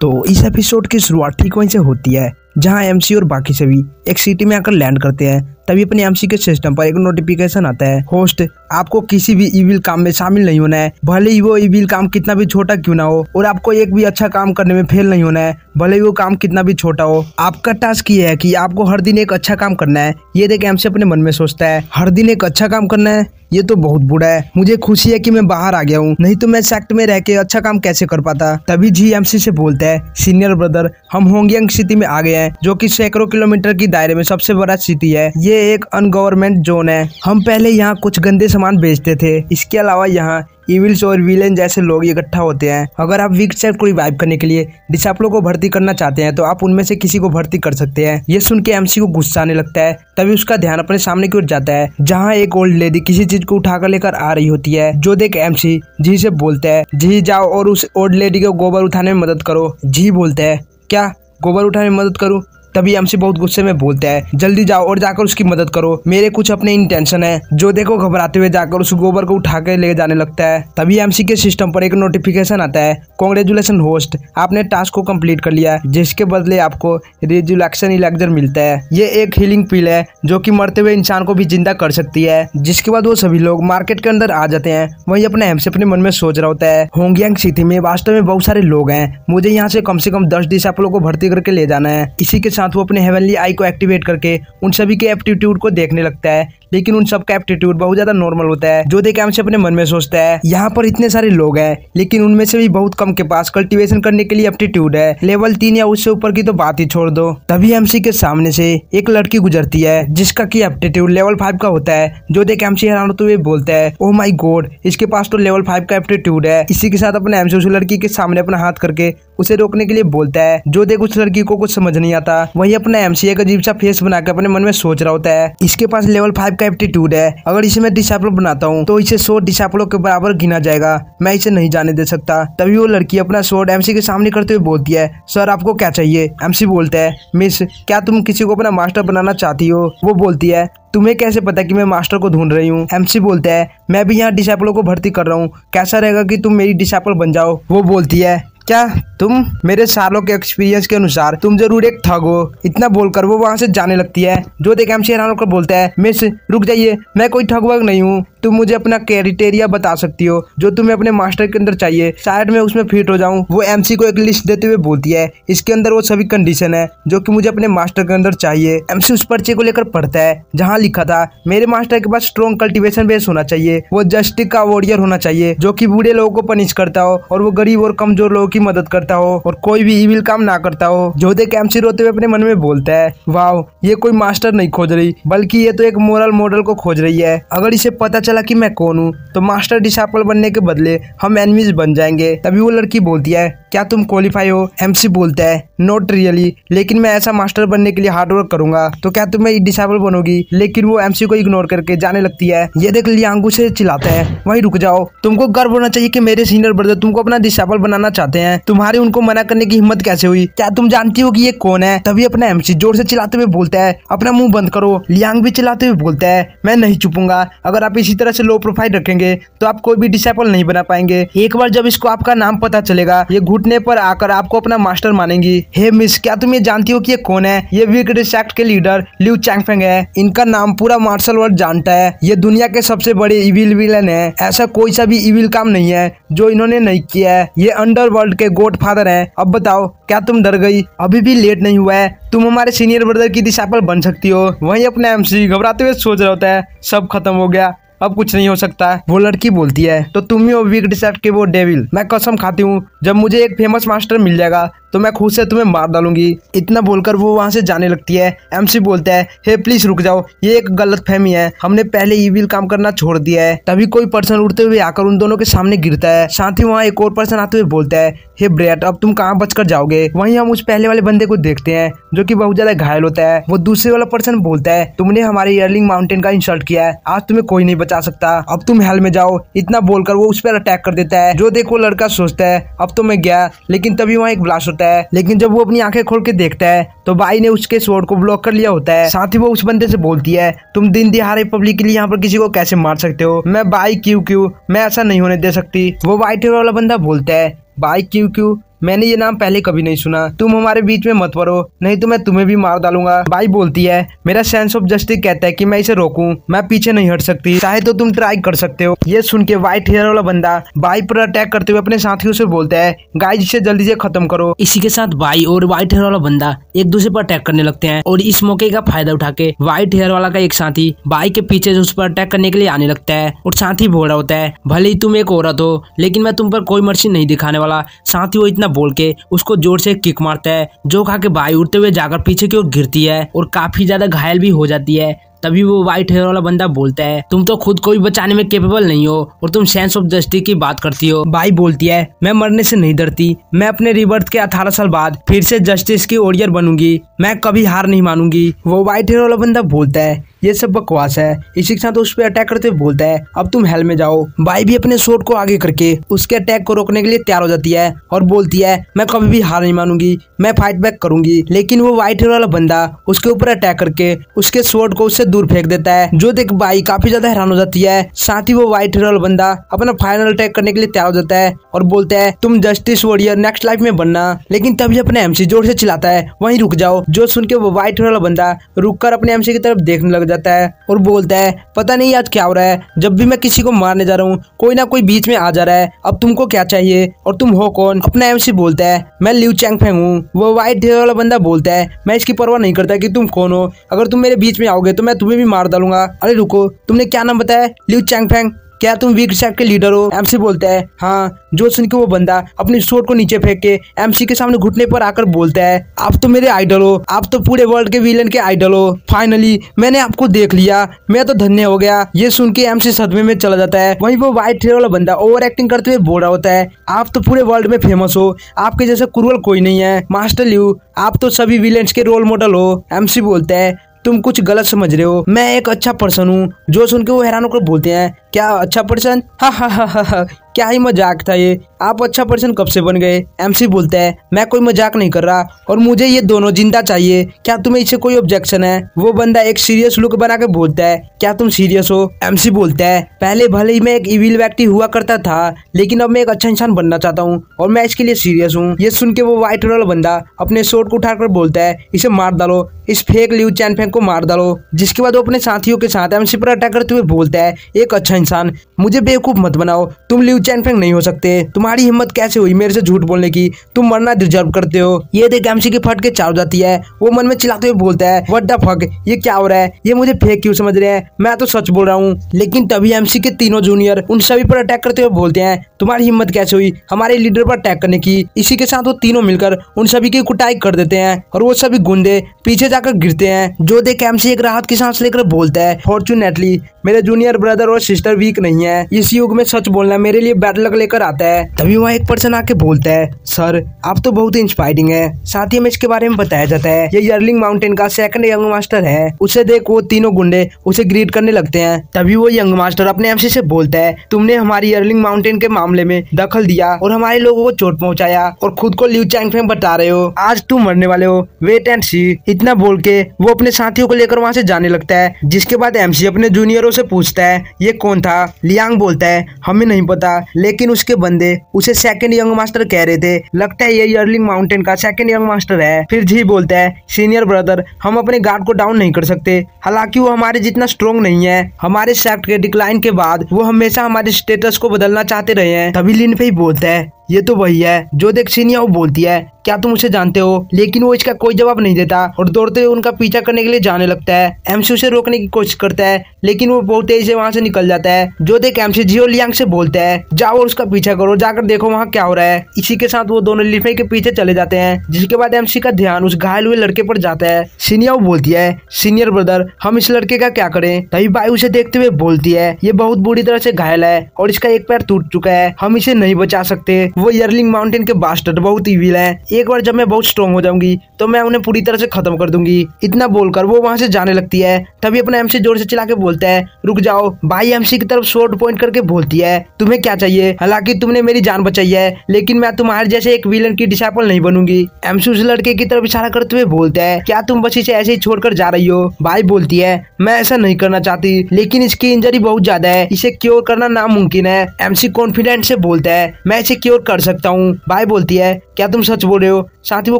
तो इस एपिसोड की शुरुआत ठीक वहीं से होती है जहां एमसी और बाकी सभी एक सिटी में आकर लैंड करते हैं। तभी अपने एमसी के सिस्टम पर एक नोटिफिकेशन आता है, होस्ट आपको किसी भी इविल काम में शामिल नहीं होना है, भले ही वो इविल काम कितना भी छोटा क्यों ना हो, और आपको एक भी अच्छा काम करने में फेल नहीं होना है, भले ही वो काम कितना भी छोटा हो। आपका टास्क ये है कि आपको हर दिन एक अच्छा काम करना है। ये देख एमसी अपने मन में सोचता है, हर दिन एक अच्छा काम करना है, ये तो बहुत बुरा है। मुझे खुशी है कि मैं बाहर आ गया हूँ, नहीं तो मैं सेक्ट में रह के अच्छा काम कैसे कर पाता। तभी जी एमसी से बोलता है, सीनियर ब्रदर हम होंगियांग सिटी में आ गए हैं, जो कि सैकड़ों किलोमीटर की दायरे में सबसे बड़ा सिटी है। ये एक अनगवर्नमेंट जोन है। हम पहले यहाँ कुछ गंदे सामान बेचते थे। इसके अलावा यहाँ इविल्स और विलेन जैसे लोग इकट्ठा होते हैं। अगर आप वीक साइड को रिवाइव करने के लिए डिसाइपलों को भर्ती करना चाहते हैं तो आप उनमें से किसी को भर्ती कर सकते हैं। ये सुन के एमसी को गुस्सा आने लगता है। तभी उसका ध्यान अपने सामने की ओर जाता है जहाँ एक ओल्ड लेडी किसी चीज को उठाकर लेकर आ रही होती है। जो देख एमसी जी से बोलता है, जी जाओ और उस ओल्ड लेडी को गोबर उठाने में मदद करो। जी बोलता है, क्या गोबर उठाने में मदद करूँ? तभी एमसी बहुत गुस्से में बोलता है, जल्दी जाओ और जाकर उसकी मदद करो, मेरे कुछ अपने इंटेंशन है। जो देखो घबराते हुए जाकर उस गोबर को उठा के ले जाने लगता है। तभी एमसी के सिस्टम पर एक नोटिफिकेशन आता है, कांग्रेचुलेशन होस्ट, आपने टास्क को कंप्लीट कर लिया, जिसके बदले आपको रिजुलेक्शन इलेक्जर मिलता है। ये एक हीलिंग पिल है जो कि मरते हुए इंसान को भी जिंदा कर सकती है। जिसके बाद वो सभी लोग मार्केट के अंदर आ जाते हैं। वही अपने एमसी अपने मन में सोच रहा होता है, होंगियांग सिटी में वास्तव में बहुत सारे लोग हैं, मुझे यहाँ से कम 10 डिसाइपलों को भर्ती करके ले जाना है। इसी के साथ वो अपने हेवनली आई को एक्टिवेट करके उन सभी के एप्टीट्यूड को देखने लगता है, लेकिन उन सब का एप्टीट्यूड बहुत ज्यादा नॉर्मल होता है। जो देख एमसी अपने मन में सोचता है, यहाँ पर इतने सारे लोग हैं लेकिन उनमें से भी बहुत कम के पास कल्टीवेशन करने के लिए एप्टीट्यूड है। लेवल 3 या उससे ऊपर की तो बात ही छोड़ दो। तभी एमसी के सामने से एक लड़की गुजरती है जिसका की एप्टीट्यूड लेवल 5 का होता है। जो देख एमसी हैरान होते हुए बोलता है, ओह माय गॉड, इसके पास तो लेवल 5 का एप्टीट्यूड है। इसी के साथ अपने एमसी उस लड़की के सामने अपना हाथ करके उसे रोकने के लिए बोलता है। जो देख उस लड़की को कुछ समझ नहीं आता। वही अपना एमसी एक अजीब सा फेस बनाकर अपने मन में सोच रहा होता है, इसके पास लेवल 5 का एप्टीट्यूड है, अगर इसे मैं डिसाइपल बनाता हूँ तो इसे 100 डिसाइपलों के बराबर गिना जाएगा, मैं इसे नहीं जाने दे सकता। तभी वो लड़की अपना स्वॉर्ड एमसी के सामने करते हुए बोलती है, सर आपको क्या चाहिए? एमसी बोलता है, मिस क्या तुम किसी को अपना मास्टर बनाना चाहती हो? वो बोलती है, तुम्हें कैसे पता कि मैं मास्टर को ढूंढ रही हूँ? एमसी बोलता है, मैं भी यहाँ डिसाइपलों को भर्ती कर रहा हूँ, कैसा रहेगा कि तुम मेरी डिसाइपल बन जाओ? वो बोलती है, क्या तुम? मेरे सालों के एक्सपीरियंस के अनुसार तुम जरूर एक ठग हो। इतना बोलकर वो वहां से जाने लगती है। जो देख एमसी हैरान होकर बोलता है, मिस रुक जाइए, मैं कोई ठग वग नहीं हूँ, तुम मुझे अपना क्राइटेरिया बता सकती हो जो तुम्हें अपने मास्टर के अंदर चाहिए, शायद मैं उसमें फिट हो जाऊं। वो एमसी को एक लिस्ट देते हुए बोलती है, इसके अंदर वो सभी कंडीशन है जो कि मुझे अपने मास्टर के अंदर चाहिए। एमसी उस पर्चे को लेकर पढ़ता है जहाँ लिखा था, मेरे मास्टर के पास स्ट्रॉन्ग कल्टीवेशन बेस होना चाहिए, वो जस्टिस का वॉरियर होना चाहिए जो कि बूढ़े लोगों को पनिश करता हो और वो गरीब और कमजोर लोगों की मदद करता हो और कोई भी इविल काम ना करता हो। जो देख एमसी रोते हुए अपने मन में बोलता है, वाह, ये कोई मास्टर नहीं खोज रही बल्कि ये तो एक मोरल मॉडल को खोज रही है। अगर इसे पता चला कि मैं कौन हूँ तो मास्टर डिसाइपल बनने के बदले हम एनिमीज बन जाएंगे। तभी वो लड़की बोलती है, क्या तुम क्वालिफाई हो? एमसी बोलता है, नॉट रियली, लेकिन मैं ऐसा मास्टर बनने के लिए हार्डवर्क करूंगा। तो क्या तुम मेरी डिसाइपल बनोगी? लेकिन वो एमसी को इग्नोर करके जाने लगती है। ये देख लियांग से चिल्लाता है, वहीं रुक जाओ, तुमको गर्व होना चाहिए कि मेरे सीनियर ब्रदर तुमको अपना डिसाइपल बनाना चाहते हैं, तुम्हारी उनको मना करने की हिम्मत कैसे हुई? क्या तुम जानती हो कि ये कौन है? तभी अपना एमसी जोर से चिल्लाते हुए बोलता है, अपना मुंह बंद करो। लियांग भी चिल्लाते हुए बोलता है, मैं नहीं चुपूंगा, अगर आप इसी तरह से लो प्रोफाइल रखेंगे तो आप कोई भी डिसाइपल नहीं बना पाएंगे। एक बार जब इसको आपका नाम पता चलेगा ये घुटने पर आकर आपको अपना मास्टर मानेंगी। हे मिस, क्या तुम ये जानती हो कि ये कौन है? ये वीक सेक्ट के लीडर लिu चैंगफेंग है। इनका नाम पूरा मार्शल वर्ल्ड जानता है। ये दुनिया के सबसे बड़े इविल विलन है। ऐसा कोई सा भी इविल काम नहीं है जो इन्होंने नहीं किया है। ये अंडरवर्ल्ड के गॉड फादर है। अब बताओ, क्या तुम डर गई? अभी भी लेट नहीं हुआ है, तुम हमारे सीनियर ब्रदर की डिसाइपल बन सकती हो। वहीं अपना एमसी घबराते हुए सोच रहा होता है, सब खत्म हो गया, अब कुछ नहीं हो सकता। वो लड़की बोलती है, तो तुम ही हो वीक डिसाइड के वो डेविल। मैं कसम खाती हूँ जब मुझे एक फेमस मास्टर मिल जाएगा तो मैं खुद से तुम्हें मार डालूंगी। इतना बोलकर वो वहां से जाने लगती है। एमसी बोलता है, हे प्लीज रुक जाओ, ये एक गलतफहमी है, हमने पहले इविल काम करना छोड़ दिया है। तभी कोई पर्सन उड़ते हुए आकर उन दोनों के सामने गिरता है। साथ ही वहाँ एक और पर्सन आते हुए बोलता है, हे ब्रेट, अब तुम कहाँ बचकर जाओगे? वहीं हम उस पहले वाले बंदे को देखते हैं जो कि बहुत ज्यादा घायल होता है। वो दूसरे वाला पर्सन बोलता है, तुमने हमारे ईयरलिंग माउंटेन का इंसल्ट किया है, आज तुम्हें कोई नहीं बचा सकता, अब तुम हेल में जाओ। इतना बोलकर वो उस पर अटैक कर देता है। जो देखो लड़का सोचता है अब तो मैं गया, लेकिन तभी वहाँ एक ब्लास्ट होता है। लेकिन जब वो अपनी आंखें खोल के देखता है तो बाई ने उसके स्वॉर्ड को ब्लॉक कर लिया होता है। साथ ही वो उस बंदे से बोलती है, तुम दिन दिहाड़े पब्लिकली यहाँ पर किसी को कैसे मार सकते हो? मैं बाई क्यों, मैं ऐसा नहीं होने दे सकती। वो व्हाइट हेयर वाला बंदा बोलता है, बाई क्यों, मैंने ये नाम पहले कभी नहीं सुना, तुम हमारे बीच में मत पड़ो, नहीं तो मैं तुम्हें भी मार डालूंगा। बाई बोलती है मेरा सेंस ऑफ जस्टिस कहता है कि मैं इसे रोकूं, मैं पीछे नहीं हट सकती, चाहे तो तुम ट्राई कर सकते हो। ये सुन के व्हाइट हेयर वाला बंदा बाई पर अटैक करते हुए अपने साथियों से बोलता है गाइस इसे जल्दी से खत्म करो। इसी के साथ बाई और व्हाइट हेयर वाला बंदा एक दूसरे पर अटैक करने लगते हैं और इस मौके का फायदा उठा के व्हाइट हेयर वाला का एक साथी बाई के पीछे से उस पर अटैक करने के लिए आने लगता है और साथी बोल रहा होता है भले ही तुम एक औरत हो लेकिन मैं तुम पर कोई मर्सी नहीं दिखाने वाला। साथी वो इतना बोल के उसको जोर से किक मारता है जो खा के बाई उड़ते हुए जाकर पीछे की ओर गिरती है और काफी ज्यादा घायल भी हो जाती है। तभी वो व्हाइट हेयर वाला बंदा बोलता है तुम तो खुद को भी बचाने में कैपेबल नहीं हो और तुम सेंस ऑफ जस्टिस की बात करती हो। बाई बोलती है मैं मरने से नहीं डरती, मैं अपने रिबर्थ के 18 साल बाद फिर से जस्टिस की वॉरियर बनूंगी, मैं कभी हार नहीं मानूंगी। वो व्हाइट हेयर वाला बंदा बोलता है ये सब बकवास है। इसी के साथ उस पर अटैक करते हुए बोलता है अब तुम हेल में जाओ। बाई भी अपने शॉट को आगे करके उसके अटैक को रोकने के लिए तैयार हो जाती है और बोलती है मैं कभी भी हार नहीं मानूंगी, मैं फाइट बैक करूंगी। लेकिन वो व्हाइट हेयर वाला बंदा उसके ऊपर अटैक करके उसके शॉट को उससे दूर फेंक देता है जो देख बाई काफी ज्यादा हैरान हो जाती है। साथ ही वो व्हाइट हेयर वाला बंदा अपना फाइनल अटैक करने के लिए तैयार हो जाता है और बोलता है तुम जस्टिस वॉरियर नेक्स्ट लाइफ में बनना। लेकिन तभी अपने एमसी जोर से चिल्लाता है वहीं रुक जाओ। जो सुन के वो व्हाइट हेयर वाला बंदा रुक कर अपने एमसी की तरफ देखने लग जाता है और बोलता है पता नहीं आज क्या हो रहा है, जब भी मैं किसी को मारने जा रहा हूँ कोई ना कोई बीच में आ जा रहा है, अब तुमको क्या चाहिए और तुम हो कौन। अपना एमसी बोलता है मैं लिu चैंगफेंग हूँ। वो व्हाइट हेयर वाला बंदा बोलता है मैं इसकी परवाह नहीं करता कि तुम कौन हो, अगर तुम मेरे बीच में आओगे तो मैं तुम्हें भी मार डालूंगा। अरे रुको तुमने क्या नाम बताया? लिu चैंगफेंग, क्या तुम वीक सेक्ट के लीडर हो? एमसी बोलता है हाँ। जो सुन के वो बंदा अपनी शॉट को नीचे फेंक के एमसी के सामने घुटने पर आकर बोलता है आप तो मेरे आइडल हो, आप तो पूरे वर्ल्ड के विलेन के आइडल हो, फाइनली मैंने आपको देख लिया, मैं तो धन्य हो गया। ये सुन के एमसी सदमे में चला जाता है। वहीं वो व्हाइट हेयर वाला बंदा ओवर एक्टिंग करते हुए बोल रहा होता है आप तो पूरे वर्ल्ड में फेमस हो, आपके जैसा क्रूअल कोई नहीं है मास्टर लिu, आप तो सभी विलेन्स के रोल मॉडल हो। एमसी बोलता है तुम कुछ गलत समझ रहे हो, मैं एक अच्छा पर्सन हूँ। जो सुन के वो हैरान होकर बोलते हैं क्या अच्छा पर्सन? हा हा हा हा हा, क्या ही मजाक था ये, आप अच्छा पर्सन कब से बन गए? एमसी बोलता है मैं कोई मजाक नहीं कर रहा और मुझे ये दोनों जिंदा चाहिए, क्या तुम्हें इससे कोई ऑब्जेक्शन है? वो बंदा एक सीरियस लुक बना के बोलता है क्या तुम सीरियस हो? एमसी बोलता है पहले भले ही मैं एक इविल व्यक्ति हुआ करता था लेकिन अब मैं एक अच्छा इंसान बनना चाहता हूँ और मैं इसके लिए सीरियस हूँ। ये सुन के वो व्हाइट वाला बंदा अपने शॉट को उठाकर बोलता है इसे मार डालो, इस फेक लिu चैंगफेंग को मार डालो। जिसके बाद वो अपने साथियों के साथ एमसी पर अटैक करते हुए बोलता है एक अच्छा इंसान, मुझे बेवकूफ मत बनाओ, तुम लिu चैंगफेंग नहीं हो सकते, तुम्हारी हिम्मत कैसे हुई मेरे से झूठ बोलने की, तुम मरना डिजर्व करते हो। ये देख एमसी की फट के चाव जाती है। वो मन में चिल्लाते हुए बोलता है व्हाट द फक, ये क्या हो रहा है, ये मुझे फेक क्यों समझ रहे हैं, मैं तो सच बोल रहा हूँ। लेकिन तभी एमसी के तीनों जूनियर उन सभी पर अटैक करते हुए बोलते हैं तुम्हारी हिम्मत कैसे हुई हमारे लीडर पर अटैक करने की। इसी के साथ वो तीनों मिलकर उन सभी की कुटाई कर देते हैं और वो सभी गुंडे पीछे जाकर गिरते हैं। जो देख एमसी एक राहत की सांस लेकर बोलता है फॉर्चुनेटली मेरे जूनियर ब्रदर और सिस्टर वीक नहीं है, इस युग में सच बोलना मेरे लिए बैड लक लेकर आता है। तभी वहाँ एक पर्सन आके बोलता है सर आप तो बहुत इंस्पायरिंग है। साथ ही हमें इसके बारे में बताया जाता है ये यर्लिंग माउंटेन का सेकंड यंग मास्टर है। उसे देख वो तीनों गुंडे उसे ग्रीट करने लगते हैं। तभी वो यंग मास्टर अपने एमसी से बोलता है तुमने हमारी यर्लिंग माउंटेन के मामले में दखल दिया और हमारे लोगों को चोट पहुंचाया और खुद को लिu चैंगफेंग बता रहे हो, आज तुम मरने वाले हो, वेट एंड सी। इतना बोल के वो अपने साथियों को लेकर वहाँ से जाने लगता है। जिसके बाद एमसी अपने जूनियरों से पूछता है ये कौन था? लियांग बोलता है हमें नहीं पता, लेकिन उसके बंदे उसे सेकंड यंग मास्टर कह रहे थे, लगता है ये यर्लिंग माउंटेन का सेकंड यंग मास्टर है। फिर जी बोलता है सीनियर ब्रदर हम अपने गार्ड को डाउन नहीं कर सकते, हालांकि वो हमारे जितना स्ट्रॉन्ग नहीं है, हमारे सेक्ट के डिक्लाइन के बाद वो हमेशा हमारे स्टेटस को बदलना चाहते रहे हैं। तभी लिन फेई बोलता है ये तो वही है। जो देख सीनिया वो बोलती है क्या तुम उसे जानते हो? लेकिन वो इसका कोई जवाब नहीं देता और दौड़ते हुए उनका पीछा करने के लिए जाने लगता है। एमसी उसे रोकने की कोशिश करता है लेकिन वो बहुत तेजी से वहाँ से निकल जाता है। जो देख एमसी जियो लियांग से बोलता है जाओ और उसका पीछा करो, जाकर देखो वहाँ क्या हो रहा है। इसी के साथ वो दोनों लिफे के पीछे चले जाते हैं। जिसके बाद एमसी का ध्यान उस घायल हुए लड़के पर जाता है। सीनिया वो बोलती है सीनियर ब्रदर हम इस लड़के का क्या करें? तभी बाई उसे देखते हुए बोलती है ये बहुत बुरी तरह से घायल है और इसका एक पैर टूट चुका है, हम इसे नहीं बचा सकते। वो यर्लिंग माउंटेन के बास्टर्ड बहुत इविल है, एक बार जब मैं बहुत स्ट्रॉन्ग हो जाऊंगी तो मैं उन्हें पूरी तरह से खत्म कर दूंगी। इतना बोलकर वो वहाँ से जाने लगती है। तभी अपना एमसी जोर से चिल्ला के बोलता है रुक जाओ। बाई एमसी की तरफ शॉर्ट पॉइंट करके बोलती है तुम्हें क्या चाहिए? हालांकि तुमने मेरी जान बचाई है लेकिन मैं तुम्हारे जैसे एक विलन की डिसाइपल नहीं बनूंगी। एमसी उस लड़के की तरफ इशारा करते हुए बोलता है क्या तुम बस इसे ऐसे ही छोड़कर जा रही हो? बाई बोलती है मैं ऐसा नहीं करना चाहती लेकिन इसकी इंजरी बहुत ज्यादा है, इसे क्योर करना नामुमकिन है। एमसी कॉन्फिडेंट से बोलता है मैं इसे क्योर कर सकता हूँ। भाई बोलती है क्या तुम सच बोल रहे हो? साथ ही वो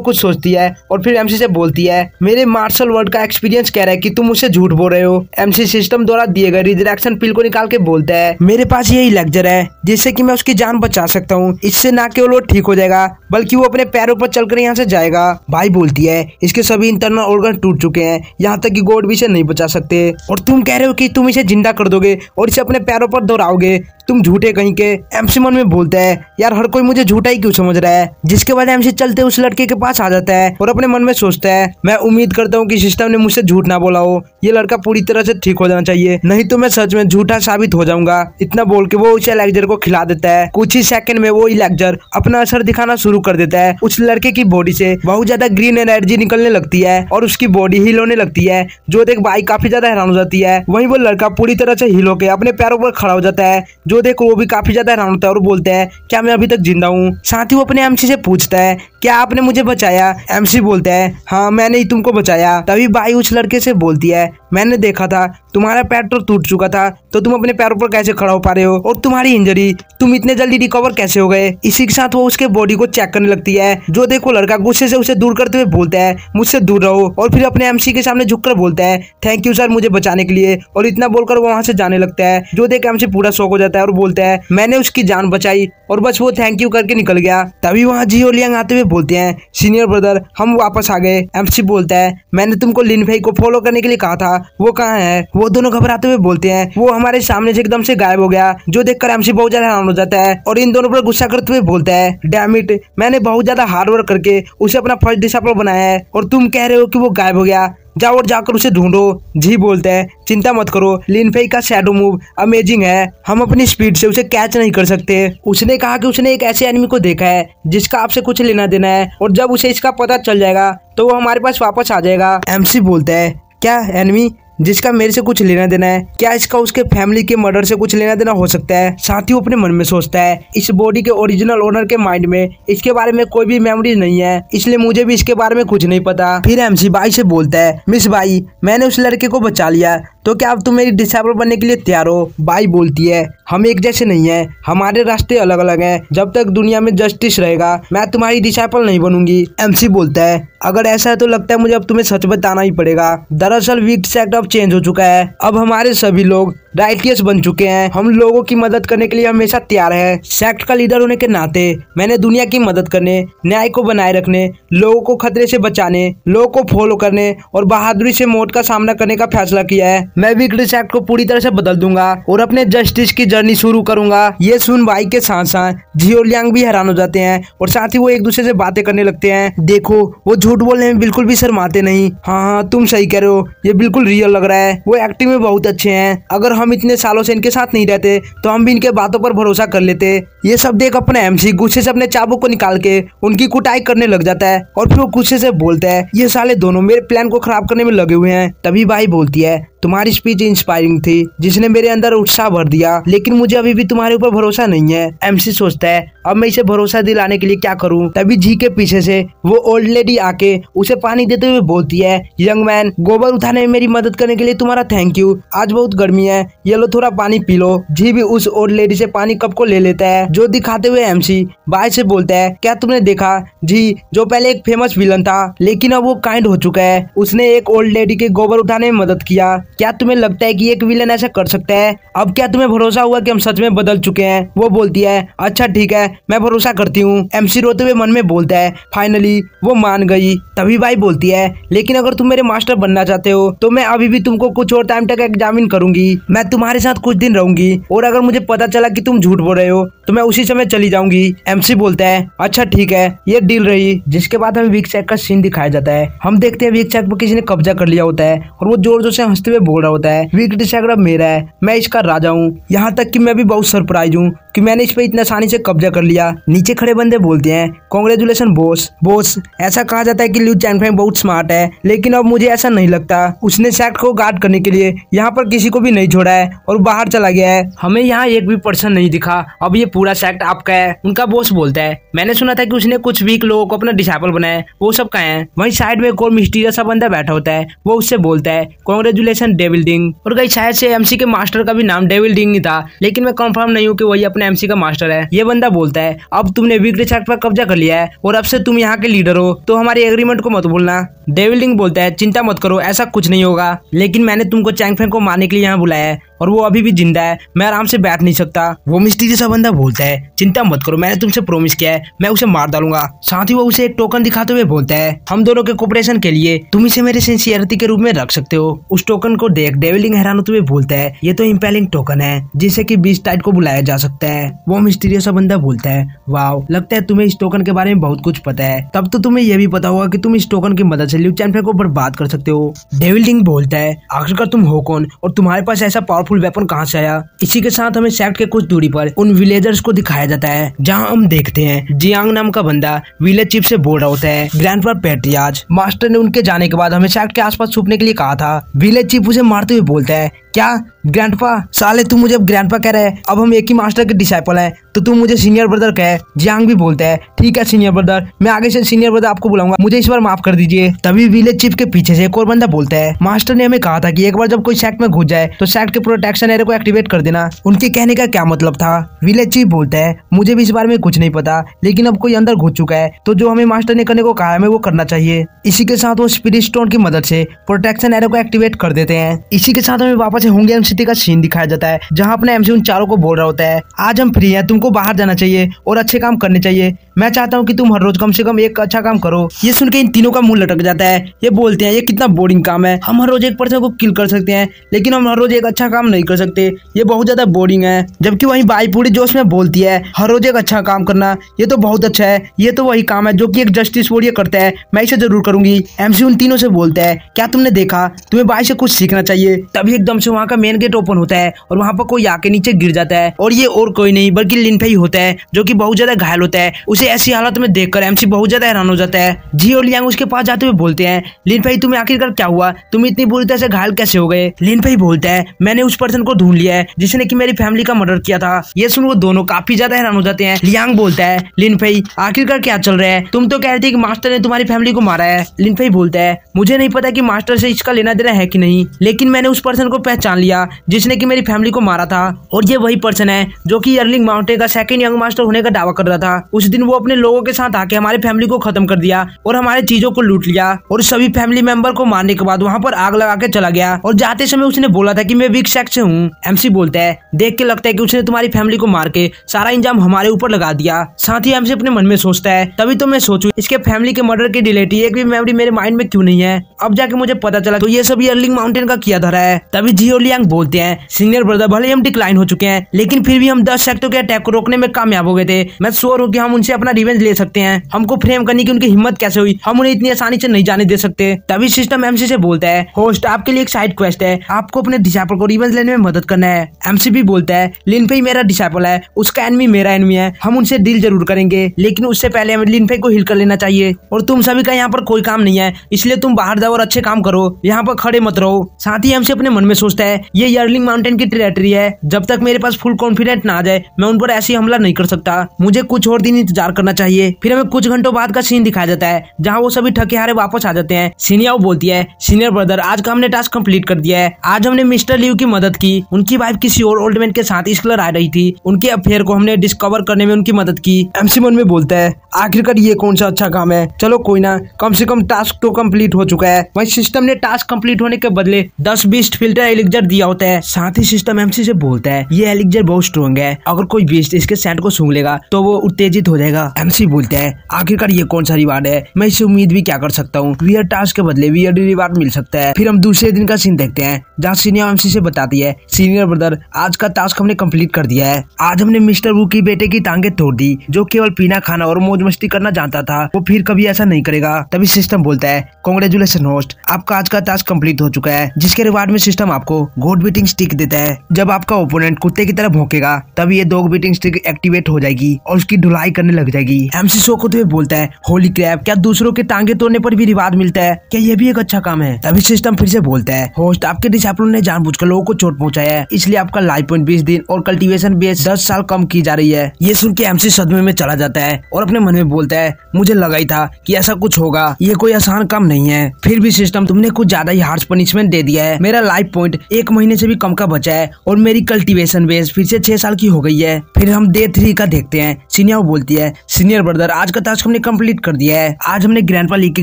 कुछ सोचती है और फिर एमसी से बोलती है मेरे मार्शल वर्ड का एक्सपीरियंस कह रहा है कि तुम मुझसे झूठ बोल रहे हो। एमसी सिस्टम द्वारा दिए गए रिजरेक्शन पिल को निकाल के बोलता है मेरे पास यही लेक्चर है जिससे कि मैं उसकी जान बचा सकता हूँ। इससे ना केवल वो ठीक हो जाएगा बल्कि वो अपने पैरों पर चलकर यहाँ से जाएगा। भाई बोलती है इसके सभी इंटरनल ऑर्गन टूट चुके हैं, यहाँ तक कि गॉड भी इसे नहीं बचा सकते और तुम कह रहे हो कि तुम इसे जिंदा कर दोगे और इसे अपने पैरों पर दोहराओगे। तुम झूठे कहीं के। एमसी मन में बोलता है यार हर कोई मुझे झूठा ही क्यों समझ रहा है। जिसके बाद एमसी चलते उस लड़के के पास आ जाता है और अपने मन में सोचता है मैं उम्मीद करता हूँ कि सिस्टम ने मुझसे झूठ ना बोला हो, ये लड़का पूरी तरह से ठीक हो जाना चाहिए, नहीं तो मैं सच में झूठा साबित हो जाऊंगा। इतना बोल के वो उस इलेक्जर को खिला देता है। कुछ ही सेकंड में वो इलेक्जर अपना असर दिखाना शुरू कर देता है। उस लड़के की बॉडी से बहुत ज्यादा ग्रीन एनर्जी निकलने लगती है और उसकी बॉडी हील होने लगती है, जो देख भाई काफी ज्यादा हैरान हो जाती है। वहीं वो लड़का पूरी तरह से हील होकर अपने पैरों पर खड़ा हो जाता है, जो देख वो भी काफी ज्यादा हैरान होता है और बोलता है क्या मैं अभी तक जिंदा हूँ। साथ ही वो अपने एमसी से पूछता है क्या आपने मुझे बचाया? एमसी बोलता है हाँ मैंने ही तुमको बचाया। तभी भाई उस लड़के से बोलती है मैंने देखा था तुम्हारा पैर तो टूट चुका था, तो तुम अपने पैरों पर कैसे खड़ा हो पा रहे हो, और तुम्हारी इंजरी तुम इतने जल्दी रिकवर कैसे हो गए। इसी के साथ वो उसके बॉडी को चेक करने लगती है, जो देखो लड़का गुस्से से उसे दूर करते हुए बोलता है मुझसे दूर रहो, और फिर अपने एमसी के सामने झुककर बोलता है थैंक यू सर मुझे बचाने के लिए, और इतना बोलकर वो वहां से जाने लगता है। जो देख एमसी पूरा शॉक हो जाता है और बोलता है मैंने उसकी जान बचाई, और बस वो थैंक यू करके निकल गया। तभी वहाँ जियो लियांग आते हुए बोलते हैं सीनियर ब्रदर हम वापस आ गए। एमसी बोलता है मैंने तुमको लिन फेई को फॉलो करने के लिए कहा था, वो कहाँ है? वो दोनों घबराते हुए बोलते हैं वो हमारे सामने से एकदम से गायब हो गया। जो देखकर एमसी बहुत ज्यादा हैरान हो जाता है और इन दोनों पर गुस्सा करते हुए बोलता है डैम इट, मैंने बहुत ज्यादा हार्ड वर्क करके उसे अपना फर्स्ट डिसाइपल बनाया है और तुम कह रहे हो कि वो गायब हो गया। जाओ और जाकर उसे ढूंढो। जी बोलते हैं चिंता मत करो, लिन फेई का शैडो मूव अमेजिंग है, हम अपनी स्पीड से उसे कैच नहीं कर सकते। उसने कहा कि उसने एक ऐसे एनिमी को देखा है जिसका आपसे कुछ लेना देना है, और जब उसे इसका पता चल जाएगा तो वो हमारे पास वापस आ जाएगा। एमसी बोलता है क्या एनिमी जिसका मेरे से कुछ लेना देना है? क्या इसका उसके फैमिली के मर्डर से कुछ लेना देना हो सकता है? साथ ही वो अपने मन में सोचता है इस बॉडी के ओरिजिनल ओनर के माइंड में इसके बारे में कोई भी मेमोरी नहीं है, इसलिए मुझे भी इसके बारे में कुछ नहीं पता। फिर एमसी बाई से बोलता है मिस बाई मैंने उस लड़के को बचा लिया, तो क्या अब तुम मेरी डिसाइबल बनने के लिए तैयार हो? बाई बोलती है हम एक जैसे नहीं है, हमारे रास्ते अलग अलग हैं, जब तक दुनिया में जस्टिस रहेगा मैं तुम्हारी डिसाइबल नहीं बनूंगी। एमसी बोलता है अगर ऐसा है तो लगता है मुझे अब तुम्हें सच बताना ही पड़ेगा। दरअसल वीक सेक्ट अब चेंज हो चुका है, अब हमारे सभी लोग राइटियस बन चुके हैं, हम लोगों की मदद करने के लिए हमेशा तैयार है। सेक्ट का लीडर होने के नाते मैंने दुनिया की मदद करने, न्याय को बनाए रखने, लोगों को खतरे से बचाने, लोगों को फॉलो करने और बहादुरी से मौत का सामना करने का फैसला किया है। मैं वीकली सेक्ट को पूरी तरह से बदल दूंगा और अपने जस्टिस की जर्नी शुरू करूंगा। ये सुन भाई के साथ साथ जियो लियांग भी हैरान हो जाते हैं और साथ ही वो एक दूसरे से बातें करने लगते हैं। देखो वो झूठ बोलने में बिल्कुल भी शर्माते नहीं। हाँ तुम सही कह रहे हो, ये बिल्कुल रियल लग रहा है, वो एक्टिंग में बहुत अच्छे हैं। अगर हम इतने सालों से इनके साथ नहीं रहते तो हम भी इनके बातों पर भरोसा कर लेते। ये सब देख अपने एमसी गुस्से से अपने चाबुक को निकाल के उनकी कुटाई करने लग जाता है और फिर वो गुस्से से बोलता है ये साले दोनों मेरे प्लान को खराब करने में लगे हुए हैं। तभी भाई बोलती है तुम्हारी स्पीच इंस्पायरिंग थी जिसने मेरे अंदर उत्साह भर दिया, लेकिन मुझे अभी भी तुम्हारे ऊपर भरोसा नहीं है। एमसी सोचता है अब मैं इसे भरोसा दिलाने के लिए क्या करूं। तभी जी के पीछे से वो ओल्ड लेडी आके उसे पानी देते हुए बोलती है यंग मैन गोबर उठाने में मेरी मदद करने के लिए तुम्हारा थैंक यू, आज बहुत गर्मी है, ये लो थोड़ा पानी पी लो। जी भी उस ओल्ड लेडी से पानी कप को ले लेता है, जो दिखाते हुए एमसी बाय से बोलता है क्या तुमने देखा जी जो पहले एक फेमस विलन था लेकिन अब वो काइंड हो चुका है, उसने एक ओल्ड लेडी के गोबर उठाने में मदद किया। क्या तुम्हें लगता है कि एक विलन ऐसा कर सकता है? अब क्या तुम्हें भरोसा हुआ कि हम सच में बदल चुके हैं? वो बोलती है अच्छा ठीक है मैं भरोसा करती हूँ। एमसी रोते हुए मन में बोलता है फाइनली वो मान गई। तभी भाई बोलती है लेकिन अगर तुम मेरे मास्टर बनना चाहते हो तो मैं अभी भी तुमको कुछ और टाइम तक एग्जामिन करूंगी, मैं तुम्हारे साथ कुछ दिन रहूंगी, और अगर मुझे पता चला कि तुम झूठ बोल रहे हो तो मैं उसी समय चली जाऊंगी। एमसी बोलता है अच्छा ठीक है ये डील रही। जिसके बाद हमें वीक चेक का सीन दिखाया जाता है। हम देखते हैं वीक चेक पर किसी ने कब्जा कर लिया होता है और वो जोर जोर से हंसते हुए बोल रहा होता है वीक चेक अब मेरा है, मैं इसका राजा हूँ। यहाँ तक कि मैं भी बहुत सरप्राइज हूँ कि मैंने इस पे इतना आसानी से कब्जा कर लिया। नीचे खड़े बंदे बोलते हैं कांग्रेचुलेशन बॉस। बॉस ऐसा कहा जाता है कि लिu चैनफेंग बहुत स्मार्ट है, लेकिन अब मुझे ऐसा नहीं लगता। उसने सेक्ट को गार्ड करने के लिए यहाँ पर किसी को भी नहीं छोड़ा है और बाहर चला गया है। हमें यहाँ एक भी पर्सन नहीं दिखा, अब ये पूरा सेक्ट आपका है। उनका बॉस बोलता है मैंने सुना था कि उसने कुछ वीक लोगों को अपना डिसाइपल बनाया, वो सब कहाँ है? वहीं साइड में एक और मिस्टीरियस सा बंदा बैठा होता है, वो उससे बोलता है कांग्रेचुलेशन डेविल डिंग। और कहीं शायद से एमसी के मास्टर का भी नाम डेविल डिंग ही था, लेकिन मैं कंफर्म नहीं हूँ कि वही अपने अपने एमसी का मास्टर है। ये बंदा बोलता है अब तुमने वीकली चैट पर कब्जा कर लिया है और अब से तुम यहाँ के लीडर हो, तो हमारे एग्रीमेंट को मत भूलना। डेविलिंग बोलता है चिंता मत करो, ऐसा कुछ नहीं होगा, लेकिन मैंने तुमको चैंगफेंग को मारने के लिए यहाँ बुलाया है और वो अभी भी जिंदा है, मैं आराम से बैठ नहीं सकता। वो मिस्टीरियस सा बंदा बोलता है चिंता मत करो, मैंने तुमसे प्रॉमिस किया है मैं उसे मार डालूंगा। साथ ही वो उसे एक टोकन दिखाते हुए बोलता है हम दोनों के कोऑपरेशन के लिए तुम इसे मेरे सिंसियरिटी के रूप में रख सकते हो। उस टोकन को देख डेविलिंग हैरान होते हुए बोलता है ये तो इंपेलिंग टोकन है जिसे कि बीस्ट टाइट को बुलाया जा सकता है। वो मिस्टीरियस सा बंदा बोलता है वाओ, लगता है तुम्हें इस टोकन के बारे में बहुत कुछ पता है, तब तो तुम्हें यह भी पता होगा कि तुम इस टोकन की मदद से लिउ चैंगफेंग को बर्बाद कर सकते हो। डेविलिंग बोलता है आखिरकार तुम हो कौन और तुम्हारे पास ऐसा पावरफुल वेपन कहाँ से आया। इसी के साथ हमें सेक्ट के कुछ दूरी पर उन विलेजर्स को दिखाया जाता है जहां हम देखते हैं जियांग नाम का बंदा विलेज चीफ से बोल रहा होता है ग्रैंडपा पेट्रियाज मास्टर ने उनके जाने के बाद हमें सेक्ट के आसपास छुपने के लिए कहा था। विलेज चीफ उसे मारते हुए बोलता है क्या ग्रैंडपा, साले तुम मुझे अब ग्रैंडपा कह रहे हैं, अब हम एक ही मास्टर के डिसाइपल हैं तो तुम मुझे सीनियर ब्रदर कहे। जियांग भी बोलता है ठीक है सीनियर ब्रदर, मैं आगे से सीनियर ब्रदर आपको बुलाऊंगा, मुझे इस बार माफ कर दीजिए। तभी विलेज चीफ के पीछे से एक और बंदा बोलता है मास्टर ने हमें कहा था कि एक बार जब कोई सेक्ट में घुस जाए तो सेक्ट के प्रोटेक्शन एरिया को एक्टिवेट कर देना। उनके कहने का क्या मतलब था। विलेज चीफ बोलता है मुझे भी इस बारे में कुछ नहीं पता, लेकिन अब कोई अंदर घुस चुका है तो जो हमें मास्टर ने करने को कहा है हमें वो करना चाहिए। इसी के साथ वो स्पिरिट स्टोन की मदद से प्रोटेक्शन एरिया को एक्टिवेट कर देते हैं। इसी के साथ हमें वापस होंगलियांग सिटी का सीन दिखाया जाता है जहां अपने एमसी उन चारों को बोल रहा होता है आज हम फ्री हैं, तुमको बाहर जाना चाहिए और अच्छे काम करने चाहिए, मैं चाहता हूँ कि तुम हर रोज कम से कम एक अच्छा काम करो। ये सुन के इन तीनों का मुंह लटक जाता है। ये बोलते हैं ये कितना बोरिंग काम है, हम हर रोज एक पर्सन को किल कर सकते हैं लेकिन हम हर रोज एक अच्छा काम नहीं कर सकते, ये बहुत ज्यादा बोरिंग है। जबकि वहीं बाई पूरी जोश में बोलती है हर रोज एक अच्छा काम करना ये तो बहुत अच्छा है, ये तो वही काम है जो कि एक जस्टिस वॉरियर करता है, मैं इसे जरूर करूंगी। एमसी उन तीनों से बोलता है क्या तुमने देखा, तुम्हें बाई से कुछ सीखना चाहिए। तभी एकदम से वहाँ का मेन गेट ओपन होता है और वहाँ पर कोई आके नीचे गिर जाता है और ये और कोई नहीं बल्कि लिनफेई होता है जो कि बहुत ज्यादा घायल होता है। उसे ऐसी हालत में देखकर एमसी बहुत ज्यादा हैरान हो जाता है। जी और लियांग उसके पास जाते हुए बोलते हैं लिनफेई तुम्हें आखिरकार क्या हुआ, तुम इतनी बुरी तरह से घायल कैसे हो गए। लिनफेई बोलता है मैंने उस पर्सन को ढूंढ लिया है जिसने कि मेरी फैमिली का मर्डर किया था। ये सुन वो दोनों काफी ज्यादा हैरान हो जाते हैं। लियांग बोलता है लिनफेई आखिरकार क्या चल रहा है, तुम तो कह रहे थे कि मास्टर ने तुम्हारी फैमिली को मारा है। लिनफेई बोलता है मुझे नहीं पता कि मास्टर से इसका लेना देना है कि नहीं, लेकिन मैंने उस पर्सन को पहचान लिया जिसने कि मेरी फैमिली को मारा था और ये वही पर्सन है जो कि यर्लिंग माउंटेन का सेकंड यंग मास्टर होने का दावा कर रहा था। उस दिन वो अपने लोगों के साथ आके हमारी फैमिली को खत्म कर दिया और हमारे चीजों को लूट लिया और सभी फैमिली मेंबर को मारने के बाद वहाँ पर आग लगा के चला गया और जाते समय उसने बोला था कि मैं वीक सेक्ट से हूँ। एमसी बोलता है देख के लगता है कि उसने तुम्हारी फैमिली को मार के सारा इंजाम हमारे ऊपर लगा दिया। साथ ही एमसी अपने मन में सोचता है तभी तो मैं सोचूं इसके फैमिली के मर्डर की रिलेटेड एक भी मेमोरी मेरे माइंड में क्यों नहीं है, अब जाके मुझे पता चला तो ये सब यर्लिंग माउंटेन का किया धरा है। तभी जी और लियांग बोलते हैं सीनियर ब्रदर भले हम डिक्लाइन हो चुके हैं लेकिन फिर भी हम 10 सेक्टों के अटैक को रोकने में कामयाब हो गए थे, मैं श्योर हूँ कि हम उनसे अपना रिवेंज ले सकते हैं। हमको फ्रेम करने की उनकी हिम्मत कैसे हुई, हम उन्हें इतनी आसानी से नहीं जाने दे सकते। तभी सिस्टम एमसी से बोलता है होस्ट आपके लिए एक साइड क्वेस्ट है, आपको अपने डिसाइपल को रिवेंज लेने में मदद करना है। एमसी भी बोलता है लिनफेई मेरा डिसाइपल है, उसका एनिमी मेरा एनिमी है, हम उनसे डील जरूर करेंगे लेकिन उससे पहले हमें लिनफेई को हिल कर लेना चाहिए और तुम सभी का यहाँ पर कोई काम नहीं है इसलिए तुम बाहर जाओ और अच्छे काम करो, यहाँ पर खड़े मत रहो। साथ ही एमसी अपने मन में सोचता है ये यर्लिंग माउंटेन की टेरिटरी है, जब तक मेरे पास फुल कॉन्फिडेंट ना आ जाए मैं उन पर ऐसी हमला नहीं कर सकता, मुझे कुछ और दिन इंतजार करना चाहिए। फिर हमें कुछ घंटों बाद का सीन दिखाया जाता है जहाँ वो सभी थके हारे वापस आ जाते हैं। सीनियाओ बोलती है सीनियर ब्रदर आज का हमने टास्क कंप्लीट कर दिया है, आज हमने मिस्टर लियू की मदद की, उनकी वाइफ किसी और ओल्ड मैन के साथ इसकलर आ रही थी, उनके अफेयर को हमने डिस्कवर करने में उनकी मदद की। एमसी मन में बोलता है आखिरकार ये कौन सा अच्छा काम है, चलो कोई ना कम से कम टास्क तो कंप्लीट हो चुका है। वही सिस्टम ने टास्क कंप्लीट होने के बदले 10-20 फिल्टर एलिक्जर दिया होता है। साथ ही सिस्टम एमसी से बोलता है ये एलिक्जर बहुत स्ट्रॉन्ग है, अगर कोई बीस्ट इसके सेंट को सूंघ लेगा तो वो उत्तेजित हो जाएगा। एमसी बोलता है आखिरकार ये कौन सा रिवार्ड है, मैं इससे उम्मीद भी क्या कर सकता हूँ, वियर्ड टास्क के बदले वियर्ड रिवार्ड मिल सकता है। फिर हम दूसरे दिन का सीन देखते हैं जहाँ सीनियर एमसी से बताती है सीनियर ब्रदर आज का टास्क हमने कंप्लीट कर दिया है, आज हमने मिस्टर वू की बेटे की टांगे तोड़ दी जो केवल पीना खाना और मौज मस्ती करना जानता था, वो फिर कभी ऐसा नहीं करेगा। तभी सिस्टम बोलता है कांग्रेचुलेशन होस्ट, आपका आज का टास्क कंप्लीट हो चुका है, जिसके रिवार्ड में सिस्टम आपको गॉड बीटिंग स्टिक देता है। जब आपका ओपोनेंट कुत्ते की तरह भौंकेगा तब ये डॉग बीटिंग स्टिक एक्टिवेट हो जाएगी और उसकी धुलाई करने लग फिरेगी। एमसी शौक होते हुए बोलता है, होली क्रैप, क्या दूसरों के टांगे तोड़ने पर भी रिवार्ड मिलता है? क्या ये भी एक अच्छा काम है? तभी सिस्टम फिर से बोलता है, होस्ट, आपके डिसाइपलों ने जानबूझकर लोगों को चोट पहुंचाया है, इसलिए आपका लाइफ पॉइंट 20 दिन और कल्टीवेशन बेस 10 साल कम की जा रही है। ये सुन के एमसी सदमे में चला जाता है और अपने मन में बोलता है, मुझे लगा ही था कि ऐसा कुछ होगा, ये कोई आसान काम नहीं है। फिर भी सिस्टम, तुमने कुछ ज्यादा ही हार्श पनिशमेंट दे दिया है। मेरा लाइफ पॉइंट 1 महीने से भी कम का बचा है और मेरी कल्टीवेशन बेस फिर से 6 साल की हो गई है। फिर हम डे 3 का देखते हैं। सिनिया बोलती है, सीनियर ब्रदर, आज का टास्क हमने कंप्लीट कर दिया है। आज हमने ग्रैंडपा ली के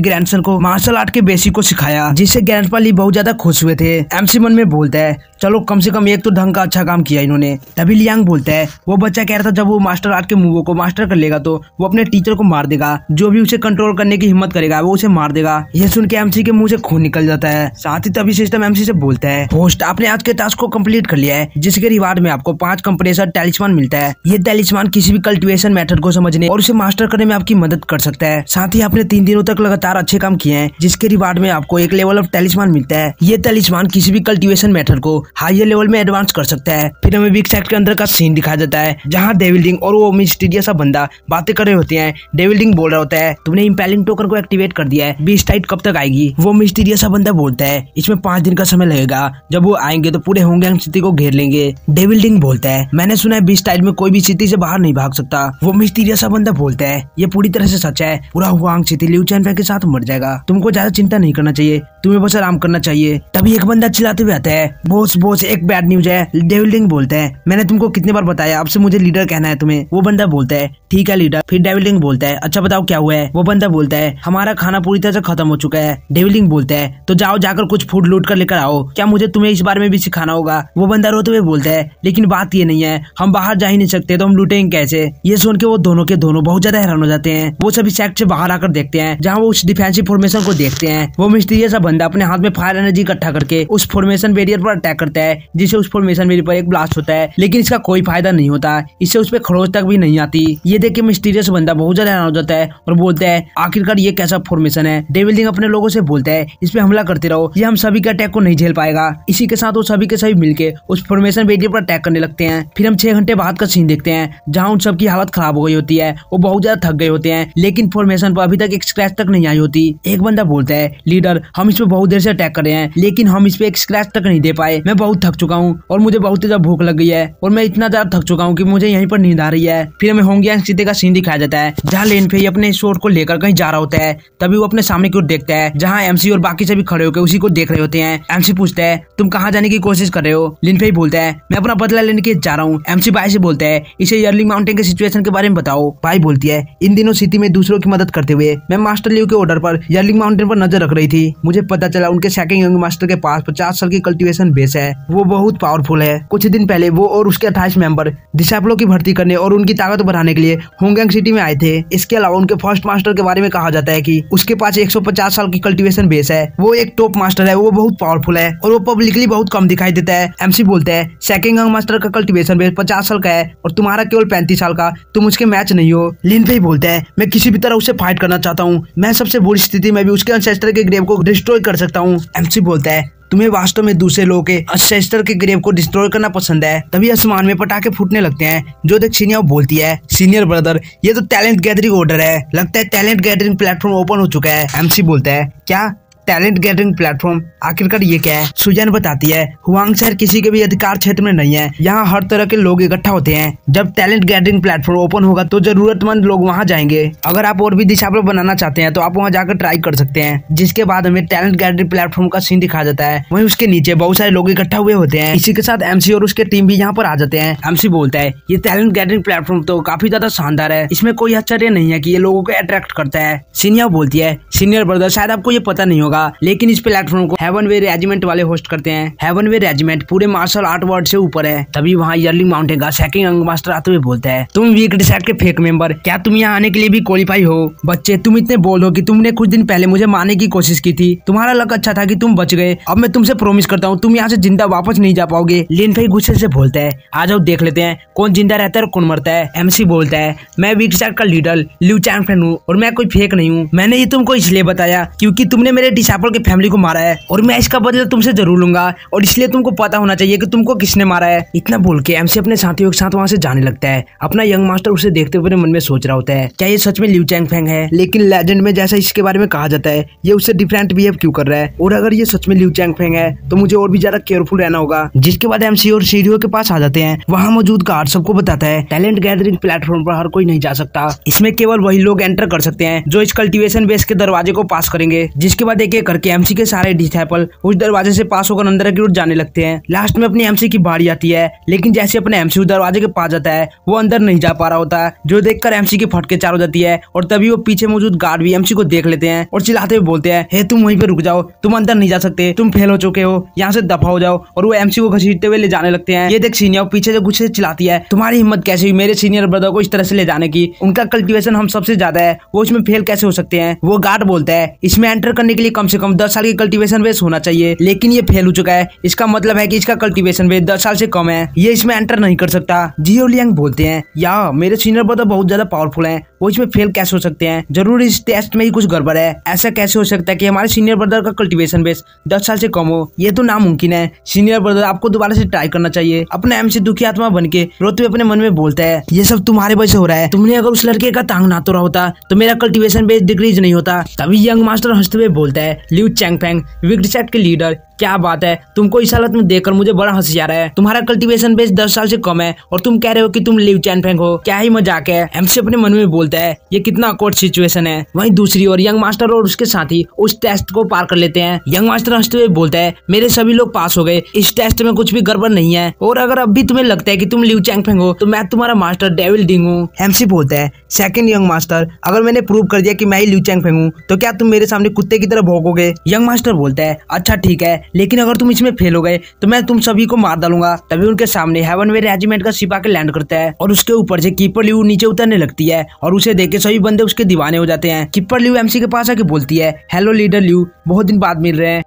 ग्रैंडसन को मार्शल आर्ट के बेसिक को सिखाया, जिससे ग्रैंडपा ली बहुत ज्यादा खुश हुए थे। एमसी मन में बोलता है, चलो कम से कम एक तो ढंग का अच्छा काम किया इन्होंने। तभी लियांग बोलता है, वो बच्चा कह रहा था जब वो मास्टर आर्ट के मूवों को मास्टर कर लेगा तो वो अपने टीचर को मार देगा, जो भी उसे कंट्रोल करने की हिम्मत करेगा वो उसे मार देगा। ये सुन के एमसी के मुंह से खून निकल जाता है। साथ ही तभी सिस्टम एमसी से बोलता है, होस्ट, आपने आज के टास्क को कंप्लीट कर लिया है, जिसके रिवार्ड में आपको 5 कंप्रेसर टैलिस्मान मिलता है। ये टैलिस्मान किसी भी कल्टीवेशन मेथड को समझने और उसे मास्टर करने में आपकी मदद कर सकता है। साथ ही आपने 3 दिनों तक लगातार अच्छे काम किए हैं, जिसके रिवार्ड में आपको 1 लेवल ऑफ टैलिस्मान मिलता है। ये टैलिस्मान किसी भी कल्टीवेशन मेथड को हायर लेवल में एडवांस कर सकता है। फिर हमें बिग सेट के अंदर का सीन दिखाया जाता है, जहाँ डेविल्डिंग और वो मिस्टीरियस सा बंदा बातें कर रहे होते हैं। डेविल्डिंग बोल रहा होता है, तुमने इंपैलिंग टोकन को एक्टिवेट कर दिया है, बीस्ट टाइट कब तक आएगी? वो मिस्टीरियस सा बंदा बोलता है, इसमें 5 दिन का समय लगेगा, जब वो आएंगे तो पूरे होंगयांग सिटी को घेर लेंगे। डेविल्डिंग बोलता है, मैंने सुना है बीस्ट टाइट में कोई भी सिटी से बाहर नहीं भाग सकता। वो मिस्टीरियस सा बंदा बोलता है, ये पूरी तरह से सच है, पूरा होंगयांग सिटी लिू चैनफेंग के साथ मर जाएगा, तुमको ज्यादा चिंता नहीं करना चाहिए, तुम्हें बस आराम करना चाहिए। तभी एक बंदा चिल्लाते हुए आता है, बॉस बॉस, एक बैड न्यूज है। डेविल्डिंग बोलता है, मैंने तुमको कितनी बार बताया, आपसे मुझे लीडर कहना है तुम्हें। वो बंदा बोलता है, ठीक है लीडर। फिर डेविल्डिंग बोलता है, अच्छा बताओ क्या हुआ है? वो बंदा बोलता है, हमारा खाना पूरी तरह से खत्म हो चुका है। डेविल्डिंग बोलता है, तो जाओ जाकर कुछ फूड लूट कर लेकर आओ, क्या मुझे तुम्हें इस बारे में भी सिखाना होगा? वो बंदा रोते हुए बोलता है, लेकिन बात ये नहीं है, हम बाहर जा ही नहीं सकते तो हम लूटेंगे कैसे? ये सुन के वो दोनों के दोनों बहुत ज्यादा हैरान हो जाते हैं। वो सभी सेक्ट से बाहर आकर देखते हैं, जहाँ वो उस डिफेंसिव फॉर्मेशन को देखते हैं। वो मिस्टीरियस सा बंदा अपने हाथ में फायर एनर्जी इकट्ठा करके उस फॉर्मेशन बैरियर पर अटैक करता है, जिससे उस फॉर्मेशन बैरियर पर एक ब्लास्ट होता है, लेकिन इसका कोई फायदा नहीं होता, इससे उस पर खरोच तक भी नहीं आती। ये देख के मिस्टीरियस बंदा बहुत ज्यादा हैरान हो जाता है और बोलता है, आखिरकार ये कैसा फॉर्मेशन है? डेविल्डिंग अपने लोगों से बोलता है, इस पे हमला करते रहो, ये हम सभी के अटैक को नहीं झेल पाएगा। इसी के साथ वो सभी के सभी मिलके उस फॉर्मेशन बैरियर पर अटैक करने लगते हैं। फिर हम 6 घंटे बाद का सीन देखते हैं, जहाँ उन सबकी हालत खराब हो गई होती है, वो बहुत ज्यादा थक गए होते हैं, लेकिन फॉर्मेशन पर अभी तक एक स्क्रैच तक नहीं आई होती। एक बंदा बोलता है, लीडर, हम इस पे बहुत देर से अटैक कर रहे हैं, लेकिन हम इस पे एक स्क्रैच तक नहीं दे पाए। मैं बहुत थक चुका हूँ और मुझे बहुत ज्यादा भूख लग गई है और मैं इतना ज्यादा थक चुका हूँ कि मुझे यहीं पर नींद आ रही है। फिर हमें होंगयांग सिटी का सीन दिखाया जाता है, जहाँ लेन फेई अपने शोर को लेकर कहीं जा रहा होता है। तभी वो अपने सामने की ओर देखता है, जहाँ एमसी और बाकी सभी खड़े होकर उसी को देख रहे होते हैं। एमसी पूछता है, तुम कहाँ जाने की कोशिश कर रहे हो? लिन फेई बोलता है, मैं अपना बदला लेने के जा रहा हूँ। एमसी भाई से बोलता है, इसे यर्लिंग माउंटेन के सिचुएशन के बारे में बताओ। भाई बोलती है, इन दिनों सिटी में दूसरों की मदद करते हुए मैं मास्टर लियू के ऑर्डर पर यर्लिंग माउंटेन पर नजर रख रही थी। मुझे पता चला उनके सेकंड यंग मास्टर के पास 50 साल की कल्टीवेशन बेस है, वो बहुत पावरफुल है। कुछ दिन पहले वो और उसके 28 मेंबर डिसाइपलों की भर्ती करने और उनकी ताकत बढ़ाने के लिए होंगयांग सिटी में आए थे। इसके अलावा उनके फर्स्ट मास्टर के बारे में कहा जाता है कि उसके पास 150 साल की कल्टीवेशन बेस है, वो एक टॉप मास्टर है, वो बहुत पावरफुल है और वो पब्लिकली बहुत कम दिखाई देता है। एमसी बोलता है, सेकंड यंग मास्टर का कल्टीवेशन बेस 50 साल का है और तुम्हारा केवल 35 साल का, तुम उसके मैच नहीं हो। लिन फेई बोलता है, मैं किसी भी तरह उससे फाइट करना चाहता हूँ, मैं सबसे बुरी स्थिति में भी उसके एंसेस्टर के ग्रेव को डिस्ट्रॉय कर सकता हूँ। एमसी बोलता है, तुम्हें वास्तव में दूसरे लोगों के एंसेस्टर के ग्रेव को डिस्ट्रॉय करना पसंद है। तभी आसमान में पटाखे फूटने लगते हैं, जो देख सिनिया बोलती है, सीनियर ब्रदर, ये तो टैलेंट गैदरिंग ऑर्डर है, लगता है टैलेंट गैदरिंग प्लेटफॉर्म ओपन हो चुका है। एमसी बोलता है, क्या टैलेंट गैदरिंग प्लेटफॉर्म? आखिरकार ये क्या है? सुजैन बताती है, हुआंग शहर किसी के भी अधिकार क्षेत्र में नहीं है, यहाँ हर तरह के लोग इकट्ठा होते हैं। जब टैलेंट गैदरिंग प्लेटफॉर्म ओपन होगा तो जरूरतमंद लोग वहाँ जाएंगे। अगर आप और भी डिसाइपल बनाना चाहते हैं तो आप वहाँ जाकर ट्राई कर सकते हैं। जिसके बाद हमें टैलेंट गैदरिंग प्लेटफॉर्म का सीन दिखाया जाता है, वहीं उसके नीचे बहुत सारे लोग इकट्ठा हुए होते हैं। इसी के साथ एमसी और उसके टीम भी यहाँ पर आ जाते हैं। एमसी बोलता है, ये टैलेंट गैदरिंग प्लेटफॉर्म तो काफी ज्यादा शानदार है, इसमें कोई आश्चर्य नहीं है कि ये लोगों को अट्रैक्ट करता है। सिनिया बोलती है, सीनियर ब्रदर, शायद आपको ये पता नहीं होगा, लेकिन इस प्लेटफॉर्म को हेवन वे रेजिमेंट वाले होस्ट करते हैं। हेवन वे रेजिमेंट पूरे मार्शल आर्ट वर्ल्ड से ऊपर है। तभी वहाँ यर्लिंग माउंटेन का सेकंड यंग मास्टर आते हुए बोलता है, तुम वीक डिसाइड के फेक मेंबर, क्या तुम यहाँ आने के लिए भी क्वालिफाई हो? बच्चे, तुम इतने बोल्ड हो कि तुमने कुछ दिन पहले मुझे मारने की कोशिश की थी, तुम्हारा लक अच्छा था कि तुम बच गए। अब मैं तुमसे प्रॉमिस करता हूँ तुम यहाँ से जिंदा वापस नहीं जा पाओगे। लिन फेई गुस्से से बोलता है, आ जाओ देख लेते हैं कौन जिंदा रहता है और कौन मरता है। एमसी बोलता है, मैं वीक डिसाइड का लीडर लिू चैनफेंग हूँ और मैं कोई फेक नहीं हूँ। मैंने ये तुमको इसलिए बताया क्योंकि तुमने मेरे डिसाइपल की फैमिली को मारा है और मैं इसका बदला तुमसे जरूर लूंगा और इसलिए तुमको पता होना चाहिए कि तुमको किसने मारा है। इतना बोल के एमसी अपने साथियों के साथ वहाँ से जाने लगता है। अपना यंग मास्टर उसे देखते हुए मन में सोच रहा होता है क्या ये सच में लिू चैंगफेंग है, लेकिन लेजेंड में जैसा इसके बारे में कहा जाता है ये उससे डिफरेंट बिहेव क्यों कर रहा है, और अगर ये सच में लिू चैंगफेंग है तो मुझे और भी ज्यादा केयरफुल रहना होगा। जिसके बाद एमसी और सीढ़ियों के पास आ जाते हैं। वहाँ मौजूद गार्ड सबको बताता है टैलेंट गैदरिंग प्लेटफॉर्म पर हर कोई नहीं जा सकता, इसमें केवल वही लोग एंटर कर सकते हैं जो इस कल्टीवेशन बेस के दरवाजे को पास करेंगे। जिसके बाद एक एक करके एमसी के सारे डिसाइपल उस दरवाजे से पास होकर अंदर की ओर जाने लगते हैं। लास्ट में अपनी एमसी की बारी आती है, लेकिन जैसे अपने एमसी उस दरवाजे के पास जाता है वो अंदर नहीं जा पा रहा होता, जो देखकर एमसी की फटके चार हो जाती है। और तभी वो पीछे मौजूद गार्ड भी एमसी को देख लेते हैं और चिल्लाते हुए बोलते हैं हे तुम वहीं पे रुक जाओ, तुम अंदर नहीं जा सकते, तुम फेल हो चुके हो, यहाँ से दफा हो जाओ। और वो एमसी को घसीटते हुए ले जाने लगते हैं। ये देख सीनियर पीछे से गुस्से से चिल्लाती है तुम्हारी हिम्मत कैसे हुई मेरे सीनियर ब्रदर को इस तरह से ले जाने की, उनका कल्टीवेशन हम सबसे ज्यादा है, वो इसमें फेल कैसे हो सकते हैं। वो गार्ड बोलता है इसमें एंटर करने के लिए कम से कम 10 साल की कल्टीवेशन बेस होना चाहिए, लेकिन ये फेल हो चुका है, इसका मतलब है कि इसका कल्टीवेशन बेस 10 साल से कम है, ये इसमें एंटर नहीं कर सकता। जियो लियांग बोलते हैं या मेरे सीनियर ब्रदर बहुत ज्यादा पावरफुल हैं, वो इसमें फेल कैसे हो सकते हैं, जरूर इस टेस्ट में ही कुछ गड़बड़ है। ऐसा कैसे हो सकता है कि हमारे सीनियर ब्रदर का कल्टीवेशन बेस 10 साल से कम हो, ये तो नामुमकिन है। सीनियर ब्रदर आपको दोबारा से ट्राई करना चाहिए। अपना एमसी दुखी आत्मा बन के रोते हुए अपने मन में बोलता है ये सब तुम्हारे वजह से हो रहा है, तुमने अगर उस लड़के का टांग ना तोड़ा होता तो मेरा कल्टीवेशन बेस डिक्रीज नहीं होता। तभी यंग मास्टर हंसते हुए बोलता है लिू चैंगफेंग विक्ड सेट के लीडर, क्या बात है, तुमको इस हालत में देखकर मुझे बड़ा हंसी आ रहा है। तुम्हारा कल्टीवेशन बेस 10 साल से कम है और तुम कह रहे हो कि तुम लिव चैंगफेंग हो, क्या ही मजाक है। एमसी अपने मन में बोलता है ये कितना ऑकवर्ड सिचुएशन है। वहीं दूसरी ओर यंग मास्टर और उसके साथी उस टेस्ट को पार कर लेते हैं। यंग मास्टर हंसते हुए बोलता है मेरे सभी लोग पास हो गए, इस टेस्ट में कुछ भी गड़बड़ नहीं है, और अगर अब भी तुम्हें लगता है कि तुम लिव चैंगफेंग हो तो मैं तुम्हारा मास्टर डेविल डिंग हूँ। एमसी बोलता है सेकंड यंग मास्टर, अगर मैंने प्रूव कर दिया कि मैं ही लिव चैंगफेंग हूँ तो क्या तुम मेरे सामने कुत्ते की तरह भौंकोगे। यंग मास्टर बोलता है अच्छा ठीक है, लेकिन अगर तुम इसमें फेल हो गए तो मैं तुम सभी को मार डालूंगा। तभी उनके सामने हेवन वे रेजिमेंट का सिपा के लैंड करता है और उसके ऊपर से कीपर लियू नीचे उतरने लगती है और उसे देख के सभी बंदे उसके दीवाने हो जाते हैं। कीपर लियू एमसी के पास आके बोलती है हेलो लीडर लियू, बहुत दिन बाद मिल रहे हैं।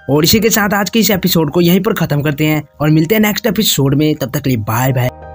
और इसी के साथ आज के इस एपिसोड को यहीं पर खत्म करते हैं और मिलते हैं नेक्स्ट एपिसोड में, तब तक के लिए बाय बाय।